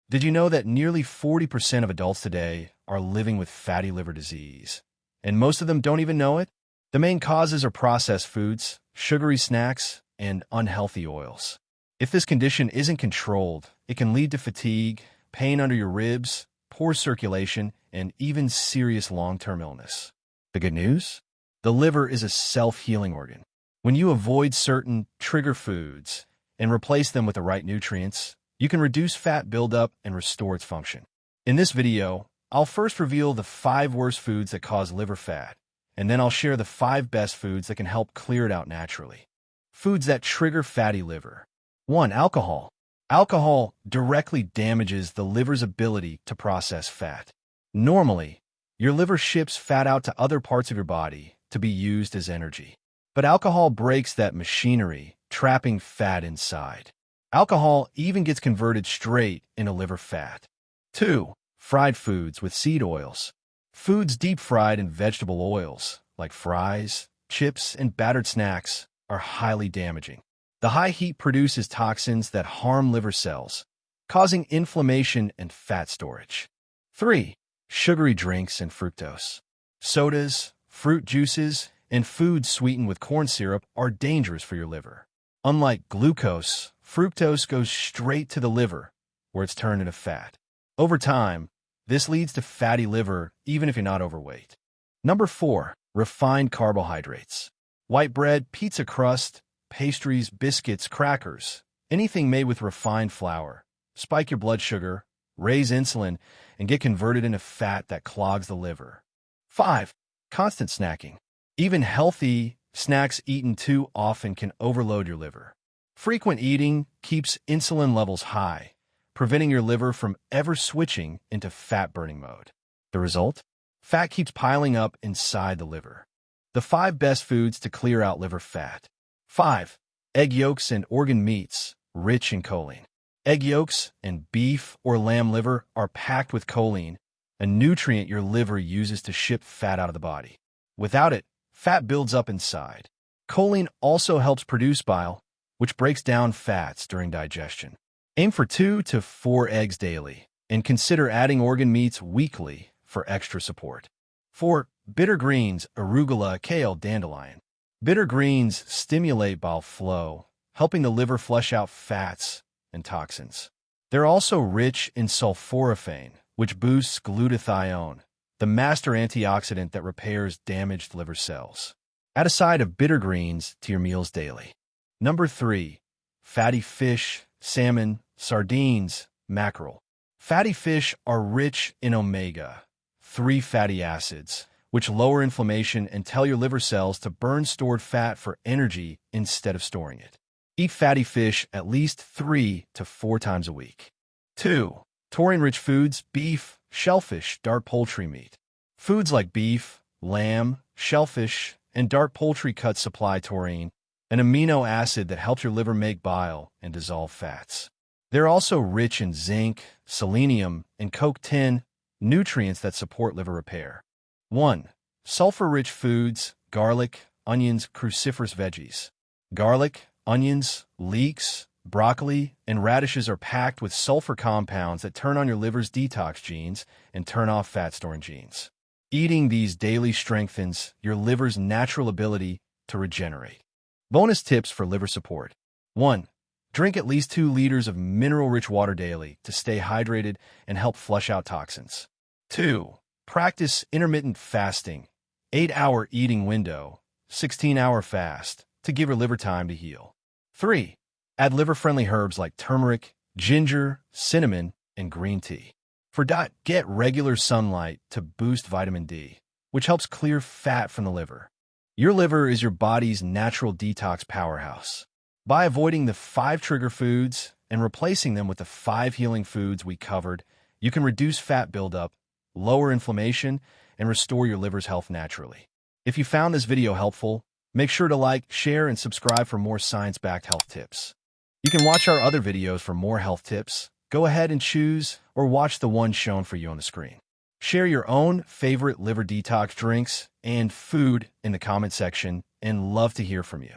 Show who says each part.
Speaker 1: Did you know that nearly 40% of adults today are living with fatty liver disease? And most of them don't even know it? The main causes are processed foods, sugary snacks, and unhealthy oils. If this condition isn't controlled, it can lead to fatigue, pain under your ribs, poor circulation, and even serious long-term illness. The good news? The liver is a self-healing organ. When you avoid certain trigger foods and replace them with the right nutrients, you can reduce fat buildup and restore its function. In this video, I'll first reveal the 5 worst foods that cause liver fat, and then I'll share the 5 best foods that can help clear it out naturally. Foods that trigger fatty liver. 1. Alcohol. Alcohol directly damages the liver's ability to process fat. Normally, your liver ships fat out to other parts of your body to be used as energy. But alcohol breaks that machinery, trapping fat inside. Alcohol even gets converted straight into liver fat. 2. Fried foods with seed oils. Foods deep fried in vegetable oils, like fries, chips, and battered snacks, are highly damaging. The high heat produces toxins that harm liver cells, causing inflammation and fat storage. 3. Sugary drinks and fructose. Sodas, fruit juices, and foods sweetened with corn syrup are dangerous for your liver. Unlike glucose, fructose goes straight to the liver, where it's turned into fat. Over time, this leads to fatty liver even if you're not overweight. Number 4. Refined carbohydrates. White bread, pizza crust, pastries, biscuits, crackers, anything made with refined flour, spike your blood sugar, raise insulin, and get converted into fat that clogs the liver. 5. Constant snacking. Even healthy snacks eaten too often can overload your liver. Frequent eating keeps insulin levels high, preventing your liver from ever switching into fat-burning mode. The result? Fat keeps piling up inside the liver. The 5 best foods to clear out liver fat. 5. Egg yolks and organ meats, rich in choline. Egg yolks and beef or lamb liver are packed with choline, a nutrient your liver uses to ship fat out of the body. Without it, fat builds up inside. Choline also helps produce bile, which breaks down fats during digestion. Aim for 2 to 4 eggs daily, and consider adding organ meats weekly for extra support. 4. Bitter greens, arugula, kale, dandelion. Bitter greens stimulate bile flow, helping the liver flush out fats and toxins. They're also rich in sulforaphane, which boosts glutathione, the master antioxidant that repairs damaged liver cells. Add a side of bitter greens to your meals daily. Number 3. Fatty fish, salmon, sardines, mackerel. Fatty fish are rich in omega-3 fatty acids, which lower inflammation and tell your liver cells to burn stored fat for energy instead of storing it. Eat fatty fish at least 3 to 4 times a week. 2. Taurine-Rich Foods, beef, shellfish, dark poultry meat. Foods like beef, lamb, shellfish, and dark poultry cuts supply taurine, an amino acid that helps your liver make bile and dissolve fats. They're also rich in zinc, selenium, and CoQ10, nutrients that support liver repair. 1. Sulfur-Rich Foods, garlic, onions, cruciferous veggies. Garlic, onions, leeks, broccoli, and radishes are packed with sulfur compounds that turn on your liver's detox genes and turn off fat-storing genes. Eating these daily strengthens your liver's natural ability to regenerate. Bonus tips for liver support. 1. Drink at least 2 liters of mineral-rich water daily to stay hydrated and help flush out toxins. 2. Practice intermittent fasting, 8-hour eating window, 16-hour fast, to give your liver time to heal. 3. Add liver-friendly herbs like turmeric, ginger, cinnamon, and green tea. For diet, get regular sunlight to boost vitamin D, which helps clear fat from the liver. Your liver is your body's natural detox powerhouse. By avoiding the 5 trigger foods and replacing them with the 5 healing foods we covered, you can reduce fat buildup, lower inflammation, and restore your liver's health naturally. If you found this video helpful, make sure to like, share, and subscribe for more science-backed health tips. You can watch our other videos for more health tips. Go ahead and choose or watch the one shown for you on the screen. Share your own favorite liver detox drinks and food in the comment section, and love to hear from you.